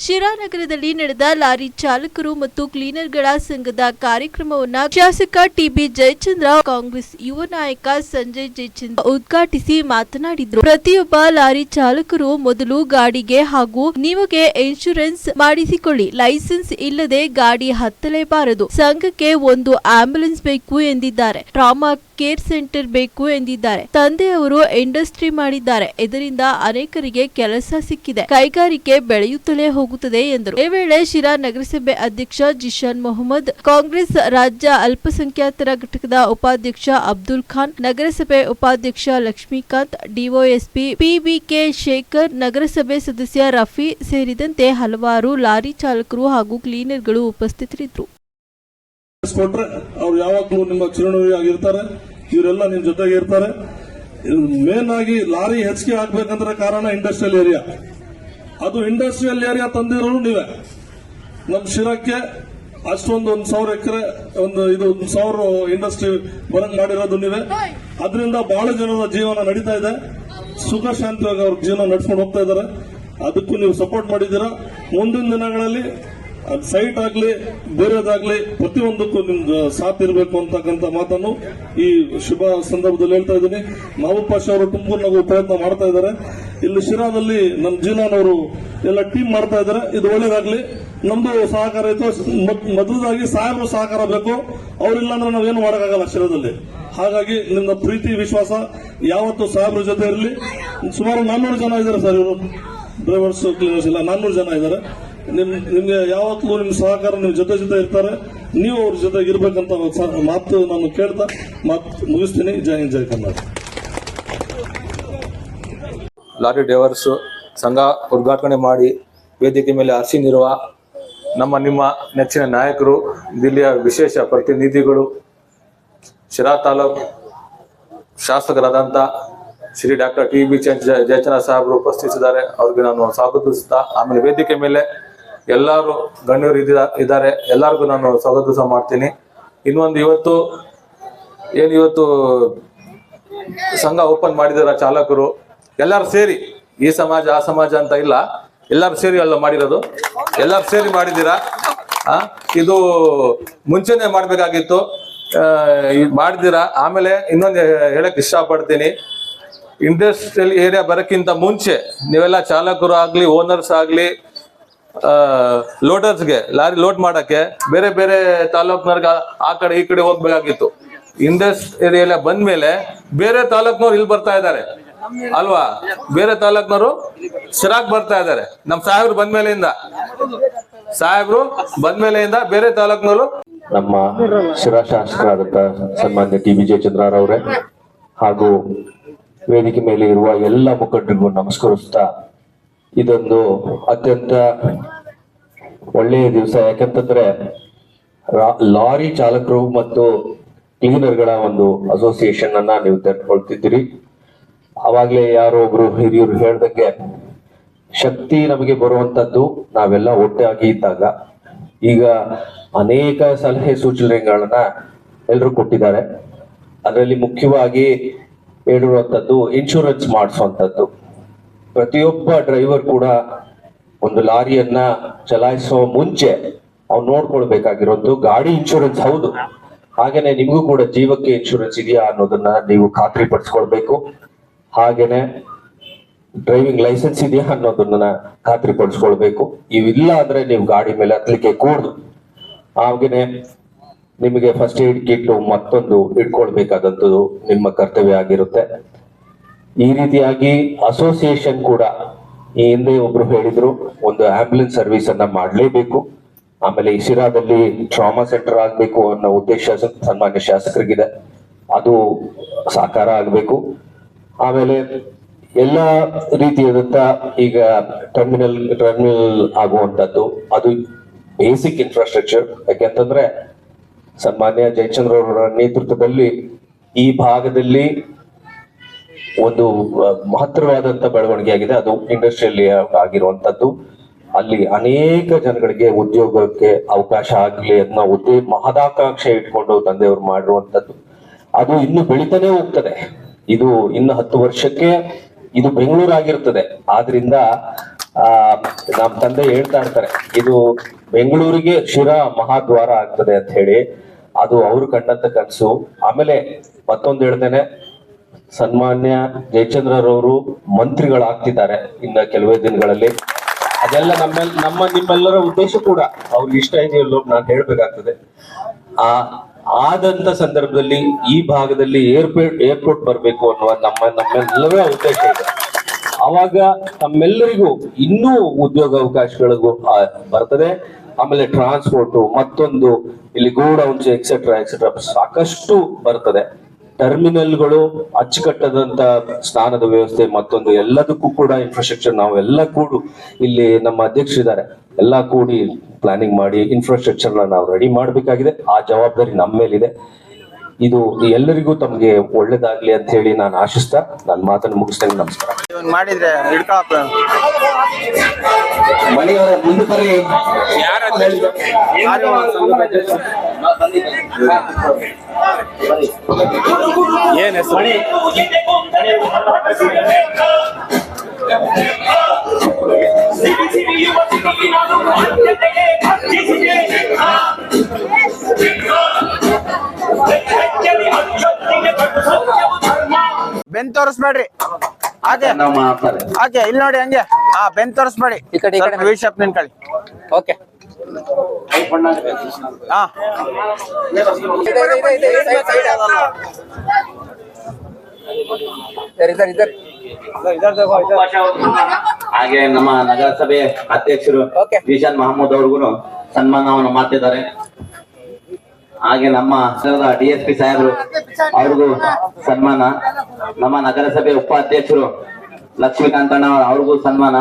ಶಿರಾನಗರದಲ್ಲಿ ನಡೆದ ಲಾರಿ ಚಾಲಕರು ಮತ್ತು ಕ್ಲೀನರ್ಗಳ ಸಂಘದ ಕಾರ್ಯಕ್ರಮವನ್ನು ಶಾಸಕ ಟಿಬಿ ಜಯಚಂದ್ರ, ಕಾಂಗ್ರೆಸ್ ಯುವ ನಾಯಕ ಸಂಜಯ್ ಜಯಚಂದ್ರ ಉದ್ಘಾಟಿಸಿ ಮಾತನಾಡಿದರು. ಪ್ರತಿಯೊಬ್ಬ ಲಾರಿ ಚಾಲಕರು ಮೊದಲು ಗಾಡಿಗೆ ಹಾಗೂ ನಿಮಗೆ ಇನ್ಶೂರೆನ್ಸ್ ಮಾಡಿಸಿಕೊಳ್ಳಿ. ಲೈಸೆನ್ಸ್ ಇಲ್ಲದೆ ಗಾಡಿ ಹತ್ತಲೇಬಾರದು. ಸಂಘಕ್ಕೆ ಒಂದು ಆಂಬ್ಯುಲೆನ್ಸ್ ಬೇಕು ಎಂದಿದ್ದಾರೆ. ಟ್ರಾಮಾ ಕೇರ್ ಸೆಂಟರ್ ಬೇಕು ಎಂದಿದ್ದಾರೆ. ತಂದೆಯವರು ಇಂಡಸ್ಟ್ರಿ ಮಾಡಿದ್ದಾರೆ. ಇದರಿಂದ ಅನೇಕರಿಗೆ ಕೆಲಸ ಸಿಕ್ಕಿದೆ. ಕೈಗಾರಿಕೆ ಬೆಳೆಯುತ್ತಲೇ ಹೋಗುತ್ತದೆ ಎಂದರು. ಈ ವೇಳೆ ಶಿರಾ ನಗರಸಭೆ ಅಧ್ಯಕ್ಷ ಜಿಶಾನ್ ಮೊಹಮ್ಮದ್, ಕಾಂಗ್ರೆಸ್ ರಾಜ್ಯ ಅಲ್ಪಸಂಖ್ಯಾತರ ಘಟಕದ ಉಪಾಧ್ಯಕ್ಷ ಅಬ್ದುಲ್ ಖಾನ್, ನಗರಸಭೆ ಉಪಾಧ್ಯಕ್ಷ ಲಕ್ಷ್ಮೀಕಾಂತ್, ಡಿವೈಎಸ್ಪಿ ಪಿಬಿಕೆ ಶೇಖರ್, ನಗರಸಭೆ ಸದಸ್ಯ ರಫಿ ಸೇರಿದಂತೆ ಹಲವಾರು ಲಾರಿ ಚಾಲಕರು ಹಾಗೂ ಕ್ಲೀನರ್ಗಳು ಉಪಸ್ಥಿತರಿದ್ದರು. ಅವ್ರು ಯಾವಾಗಲೂ ನಿಮ್ಮ ಚಿರುಣವಿಯಾಗಿರ್ತಾರೆ. ಇವರೆಲ್ಲ ನಿಮ್ ಜೊತೆಗೆ ಇರ್ತಾರೆ. ಮೇನ್ ಆಗಿ ಲಾರಿ ಹೆಚ್ಚಿಗೆ ಆಗ್ಬೇಕಂದ್ರೆ ಕಾರಣ ಇಂಡಸ್ಟ್ರಿಯಲ್ ಏರಿಯಾ. ಅದು ಇಂಡಸ್ಟ್ರಿಯಲ್ ಏರಿಯಾ ತಂದಿರೋರು ನೀವೇ. ನಮ್ ಶಿರಾಕ್ಕೆ ಅಷ್ಟೊಂದು 1,000 ಎಕರೆ ಒಂದು 1,000 ಇಂಡಸ್ಟ್ರಿ ಬರಂಗ್ ಮಾಡಿರೋದು ನೀವೇ. ಅದರಿಂದ ಬಹಳ ಜನರ ಜೀವನ ನಡೀತಾ ಇದೆ. ಸುಖ ಶಾಂತಿಯಾಗಿ ಅವ್ರ ಜೀವನ ನಡ್ಸ್ಕೊಂಡು ಹೋಗ್ತಾ ಇದ್ದಾರೆ. ಅದಕ್ಕೂ ನೀವು ಸಪೋರ್ಟ್ ಮಾಡಿದ್ದೀರಾ. ಮುಂದಿನ ದಿನಗಳಲ್ಲಿ ಸೈಟ್ ಆಗ್ಲಿ ಬೇರೆದಾಗ್ಲಿ ಪ್ರತಿಯೊಂದಕ್ಕೂ ನಿಮ್ಗೆ ಸಾಥ್ ಇರಬೇಕು ಅಂತಕ್ಕಂಥ ಮಾತನ್ನು ಈ ಶುಭ ಸಂದರ್ಭದಲ್ಲಿ ಹೇಳ್ತಾ ಇದ್ದೀನಿ. ಮಹಬೂಬ್ ಪಾಷಾ ಅವರು ತುಮಕೂರಿನಾಗೂ ಪ್ರಯತ್ನ ಮಾಡ್ತಾ ಇದ್ದಾರೆ. ಇಲ್ಲಿ ಶಿರಾದಲ್ಲಿ ನಮ್ಮ ಜೀನಾನವರು ಎಲ್ಲ ಟೀಮ್ ಮಾಡ್ತಾ ಇದ್ದಾರೆ. ಇದು ಒಳ್ಳೇದಾಗ್ಲಿ. ನಮ್ದು ಸಹಕಾರ ಇತ್ತು. ಮೊದಲಾಗಿ ಸಾಹೇಬರು ಸಹಕಾರ ಬೇಕು. ಅವರಿಲ್ಲ ಅಂದ್ರೆ ನಾವೇನು ಮಾಡೋಕ್ಕಾಗಲ್ಲ ಶಿರಾದಲ್ಲಿ. ಹಾಗಾಗಿ ನಿಮ್ಮ ಪ್ರೀತಿ ವಿಶ್ವಾಸ ಯಾವತ್ತು ಸಾಹೇಬ್ರ ಜೊತೆ ಇರಲಿ. ಸುಮಾರು 400 ಜನ ಇದ್ದಾರೆ ಸರ್. ಇವರು ಡ್ರೈವರ್ಸ್ ಕ್ಲೀನರ್ಸ್ ಎಲ್ಲ 400 ಜನ ಇದ್ದಾರೆ. ನಿಮ್ಗೆ ಯಾವತ್ತೂ ನಿಮ್ ಸಹಕಾರ ನಿಮ್ ಜೊತೆ ಇರ್ತಾರೆ. ನೀವು ಅವ್ರ ಜೊತೆಗೆ ಇರ್ಬೇಕಂತ ಮಾತು ನಾನು ಕೇಳ್ತಾ ಮಾತು ಮುಗಿಸ್ತೀನಿ. ಜೈ ಹಿಂದ್, ಜೈ ಕರ್ನಾಟಕ. ಲಾರಿ ಡ್ರೈವರ್ಸ್ ಸಂಘ ಉದ್ಘಾಟನೆ ಮಾಡಿ ವೇದಿಕೆ ಮೇಲೆ ಆಸೀನರಿರುವ ನಿಮ್ಮ ನೆಚ್ಚಿನ ನಾಯಕರು, ಜಿಲ್ಲೆಯ ವಿಶೇಷ ಪ್ರತಿನಿಧಿಗಳು, ಶಿರಾ ತಾಲೂಕು ಶಾಸಕರಾದಂಥ ಶ್ರೀ ಡಾಕ್ಟರ್ ಟಿಬಿ ಜಯಚಂದ್ರ ಸಾಹೇಬರು ಉಪಸ್ಥಿತಿದ್ದಾರೆ. ಅವ್ರಿಗೆ ನಾನು ಸ್ವಾಗತಿಸ್ತಾ, ಆಮೇಲೆ ವೇದಿಕೆ ಮೇಲೆ ಎಲ್ಲರೂ ಗಣ್ಯರು ಇದ್ದಾರೆ. ಎಲ್ಲರಿಗೂ ನಾನು ಸ್ವಾಗತ ಮಾಡ್ತೀನಿ. ಇನ್ನೊಂದು ಇವತ್ತು ಸಂಘ ಓಪನ್ ಮಾಡಿದಾರ ಚಾಲಕರು ಎಲ್ಲರೂ ಸೇರಿ, ಈ ಸಮಾಜ ಆ ಸಮಾಜ ಅಂತ ಇಲ್ಲ, ಎಲ್ಲರೂ ಸೇರಿ ಎಲ್ಲ ಮಾಡಿರೋದು. ಎಲ್ಲರೂ ಸೇರಿ ಮಾಡಿದ್ದೀರಾ. ಇದು ಮುಂಚೆನೆ ಮಾಡ್ಬೇಕಾಗಿತ್ತು, ಮಾಡಿದ್ದೀರಾ. ಆಮೇಲೆ ಇನ್ನೊಂದು ಹೇಳಕ್ ಇಷ್ಟಪಡ್ತೀನಿ, ಇಂಡಸ್ಟ್ರಿಯಲ್ ಏರಿಯಾ ಬರೋಕ್ಕಿಂತ ಮುಂಚೆ ನೀವೆಲ್ಲ ಚಾಲಕರು ಆಗ್ಲಿ, ಓನರ್ಸ್ ಆಗ್ಲಿ, ಲೋಡರ್ಸ್ಗೆ ಲಾರಿ ಲೋಡ್ ಮಾಡಕ್ಕೆ ಬೇರೆ ಬೇರೆ ತಾಲೂಕ್ನವ್ರಿಗೆ ಆ ಕಡೆ ಈ ಕಡೆ ಹೋಗ್ಬೇಕಾಗಿತ್ತು. ಇಂಡಸ್ಟ್ರಿಯಲ್ ಏರಿಯಾ ಬಂದ್ಮೇಲೆ ಬೇರೆ ತಾಲೂಕ್ನವ್ರು ಇಲ್ಲಿ ಬರ್ತಾ ಇದ್ದಾರೆ ಅಲ್ವಾ? ಬೇರೆ ತಾಲೂಕ್ನವರು ಶಿರಾಕ್ ಬರ್ತಾ ಇದ್ದಾರೆ. ನಮ್ ಸಾಹೇಬ್ರು ಬಂದ್ಮೇಲೆಯಿಂದ ಬೇರೆ ತಾಲೂಕ್ನವರು. ನಮ್ಮ ಶಿರಾ ಶಾಸಕರಾದಂತ ಸನ್ಮಾನ್ಯ ಟಿಬಿ ಜಯಚಂದ್ರರವರೇ ಹಾಗೂ ವೇದಿಕೆ ಮೇಲೆ ಇರುವ ಎಲ್ಲ ಮುಖಂಡರಿಗೂ ನಮಸ್ಕರಿಸ್ತಾ, ಇದೊಂದು ಅತ್ಯಂತ ಒಳ್ಳೆಯ ದಿವಸ. ಯಾಕಂತಂದ್ರೆ ಲಾರಿ ಚಾಲಕರು ಮತ್ತು ಕ್ಲೀನರ್ಗಳ ಒಂದು ಅಸೋಸಿಯೇಷನ್ ಅನ್ನ ನೀವು ತೆಗೆದುಕೊಳ್ತಿದ್ದೀರಿ. ಅವಾಗ್ಲೇ ಯಾರೋ ಒಬ್ರು ಹಿರಿಯರು ಹೇಳ್ದಂಗೆ, ಶಕ್ತಿ ನಮಗೆ ಬರುವಂತದ್ದು ನಾವೆಲ್ಲ ಒಟ್ಟಾಗಿ ಇದ್ದಾಗ. ಈಗ ಅನೇಕ ಸಲಹೆ ಸೂಚನೆಗಳನ್ನ ಎಲ್ಲರೂ ಕೊಟ್ಟಿದ್ದಾರೆ. ಅದರಲ್ಲಿ ಮುಖ್ಯವಾಗಿ ಹೇಳಿರುವಂತದ್ದು ಇನ್ಶೂರೆನ್ಸ್ ಮಾಡಿಸುವಂತದ್ದು. ಪ್ರತಿಯೊಬ್ಬ ಡ್ರೈವರ್ ಕೂಡ ಒಂದು ಲಾರಿಯನ್ನ ಚಲಾಯಿಸುವ ಮುಂಚೆ ಅವ್ನು ನೋಡ್ಕೊಳ್ಬೇಕಾಗಿರೋದು ಗಾಡಿ ಇನ್ಶೂರೆನ್ಸ್ ಹೌದು, ಹಾಗೇನೆ ನಿಮಗೂ ಕೂಡ ಜೀವಕ್ಕೆ ಇನ್ಶೂರೆನ್ಸ್ ಇದೆಯಾ ಅನ್ನೋದನ್ನ ನೀವು ಖಾತ್ರಿ ಪಡಿಸ್ಕೊಳ್ಬೇಕು. ಹಾಗೇನೆ ಡ್ರೈವಿಂಗ್ ಲೈಸೆನ್ಸ್ ಇದೆಯಾ ಅನ್ನೋದನ್ನ ಖಾತ್ರಿ ಪಡಿಸ್ಕೊಳ್ಬೇಕು. ಇವಿಲ್ಲ ಅಂದ್ರೆ ನೀವು ಗಾಡಿ ಮೇಲೆ ಹತ್ಲಿಕ್ಕೆ ಕೂಡದು. ಹಾಗೇನೆ ನಿಮಗೆ ಫಸ್ಟ್ ಏಡ್ ಕಿಟ್ ಮತ್ತೊಂದು ಇಟ್ಕೊಳ್ಬೇಕಾದಂಥದ್ದು ನಿಮ್ಮ ಕರ್ತವ್ಯ ಆಗಿರುತ್ತೆ. ಈ ರೀತಿಯಾಗಿ ಅಸೋಸಿಯೇಷನ್ ಕೂಡ ಈ ಹಿಂದೆ ಒಬ್ರು ಹೇಳಿದ್ರು, ಒಂದು ಆಂಬ್ಯುಲೆನ್ಸ್ ಸರ್ವಿಸ್ ಅನ್ನ ಮಾಡಲೇಬೇಕು. ಆಮೇಲೆ ಈ ಶಿರಾದಲ್ಲಿ ಟ್ರಾಮಾ ಸೆಂಟರ್ ಆಗ್ಬೇಕು ಅನ್ನೋ ಉದ್ದೇಶ ಸನ್ಮಾನ್ಯ ಶಾಸಕರಿಗಿದೆ. ಅದು ಸಾಕಾರ ಆಗ್ಬೇಕು. ಆಮೇಲೆ ಎಲ್ಲ ರೀತಿಯಾದಂತ ಈಗ ಟರ್ಮಿನಲ್ ಆಗುವಂತದ್ದು ಅದು ಬೇಸಿಕ್ ಇನ್ಫ್ರಾಸ್ಟ್ರಕ್ಚರ್. ಯಾಕೆಂತಂದ್ರೆ ಸನ್ಮಾನ್ಯ ಜಯಚಂದ್ರ ಅವರ ನೇತೃತ್ವದಲ್ಲಿ ಈ ಭಾಗದಲ್ಲಿ ಒಂದು ಮಹತ್ತರವಾದಂತ ಬೆಳವಣಿಗೆ ಆಗಿದೆ. ಅದು ಇಂಡಸ್ಟ್ರಿಯಲ್ ಆಗಿರುವಂತದ್ದು. ಅಲ್ಲಿ ಅನೇಕ ಜನಗಳಿಗೆ ಉದ್ಯೋಗಕ್ಕೆ ಅವಕಾಶ ಆಗಲಿ ಅನ್ನೋ ಮಹದಾಕಾಂಕ್ಷೆ ಇಟ್ಕೊಂಡು ತಂದೆಯವರು ಮಾಡಿರುವಂತದ್ದು. ಅದು ಇನ್ನು ಬೆಳಿತಾನೆ ಹೋಗ್ತದೆ. ಇದು ಇನ್ನು 10 ವರ್ಷಕ್ಕೆ ಇದು ಬೆಂಗಳೂರು ಆಗಿರ್ತದೆ. ಆದ್ರಿಂದ ನಮ್ಮ ತಂದೆ ಹೇಳ್ತಾ ಇರ್ತಾರೆ, ಇದು ಬೆಂಗಳೂರಿಗೆ ಶಿರಾ ಮಹಾದ್ವಾರ ಆಗ್ತದೆ ಅಂತ ಹೇಳಿ. ಅದು ಅವ್ರು ಕಂಡಂತ ಕನಸು. ಆಮೇಲೆ ಮತ್ತೊಂದು ಹೇಳ್ತೇನೆ, ಸನ್ಮಾನ್ಯ ಜಯಚಂದ್ರರವರು ಮಂತ್ರಿಗಳಾಗ್ತಿದ್ದಾರೆ ಇನ್ನ ಕೆಲವೇ ದಿನಗಳಲ್ಲಿ. ಅದೆಲ್ಲ ನಿಮ್ಮೆಲ್ಲರ ಉದ್ದೇಶ ಕೂಡ ಅವ್ರಿಗೆ ಇಷ್ಟ ಇದೆಯಲ್ಲೋ ನಾನು ಹೇಳ್ಬೇಕಾಗ್ತದೆ. ಆದಂತ ಸಂದರ್ಭದಲ್ಲಿ ಈ ಭಾಗದಲ್ಲಿ ಏರ್ಪೋರ್ಟ್ ಬರಬೇಕು ಅನ್ನುವ ನಮ್ಮೆಲ್ಲರ ಉದ್ದೇಶ ಇದೆ. ಅವಾಗ ತಮ್ಮೆಲ್ಲರಿಗೂ ಇನ್ನೂ ಉದ್ಯೋಗ ಅವಕಾಶಗಳಿಗೂ ಬರ್ತದೆ. ಆಮೇಲೆ ಟ್ರಾನ್ಸ್ಪೋರ್ಟ್, ಮತ್ತೊಂದು ಇಲ್ಲಿ ಗೋಡೌನ್ಸ್ ಎಕ್ಸೆಟ್ರಾ ಸಾಕಷ್ಟು ಬರ್ತದೆ. ಟರ್ಮಿನಲ್ಗಳು, ಅಚ್ಚುಕಟ್ಟದಂತ ಸ್ನಾನದ ವ್ಯವಸ್ಥೆ, ಮತ್ತೊಂದು ಎಲ್ಲದಕ್ಕೂ ಕೂಡ ಇನ್ಫ್ರಾಸ್ಟ್ರಕ್ಚರ್ ನಾವು ಎಲ್ಲ ಕೂಡು ಇಲ್ಲಿ ನಮ್ಮ ಅಧ್ಯಕ್ಷರಿದ್ದಾರೆ, ಎಲ್ಲ ಕೂಡಿ ಪ್ಲಾನಿಂಗ್ ಮಾಡಿ ಇನ್ಫ್ರಾಸ್ಟ್ರಕ್ಚರ್ ನಾವು ರೆಡಿ ಮಾಡಬೇಕಾಗಿದೆ. ಆ ಜವಾಬ್ದಾರಿ ನಮ್ಮ ಮೇಲಿದೆ. ಇದು ಎಲ್ಲರಿಗೂ ತಮಗೆ ಒಳ್ಳೇದಾಗ್ಲಿ ಅಂತ ಹೇಳಿ ನಾನು ಆಶಿಸ್ತಾ ನನ್ನ ಮಾತನ್ನು ಮುಗಿಸ್ತೇನೆ. ನಮಸ್ಕಾರ. ಮಾಡಿದ್ರೆ ಮನೆಯವರ ಮುಂದೆ ಬರ್ರಿ. ಏನ್ ಹೆಸರು? ಬೆನ್ ತೋರಿಸ್ಬೇಡ್ರಿ. ಹಾಗೆ ಹಾಗೆ ಇಲ್ಲಿ ನೋಡಿ, ಹಂಗೆ ಬೆನ್ ತೋರಿಸ್ಬೇಡಿ. ಈ ಕಡೆ ವಿಶಾಪ್ ನಿಂತ್ಕೊಳ್ಳಿ. ಓಕೆ. ಹಾಗೆ ನಮ್ಮ ನಗರಸಭೆ ಅಧ್ಯಕ್ಷರು ಜಿಶಾನ್ ಮಹಮೂದ್ ಅವ್ರಿಗೂ ಸನ್ಮಾನವನ್ನು ಮಾಡ್ತಿದ್ದಾರೆ. ಹಾಗೆ ನಮ್ಮ DSP ಸಾಹೇಬರು ಅವ್ರಿಗೂ ಸನ್ಮಾನ. ನಮ್ಮ ನಗರಸಭೆ ಉಪಾಧ್ಯಕ್ಷರು ಲಕ್ಷ್ಮೀಕಾಂತಣ್ಣ ಅವ್ರಿಗೂ ಸನ್ಮಾನ.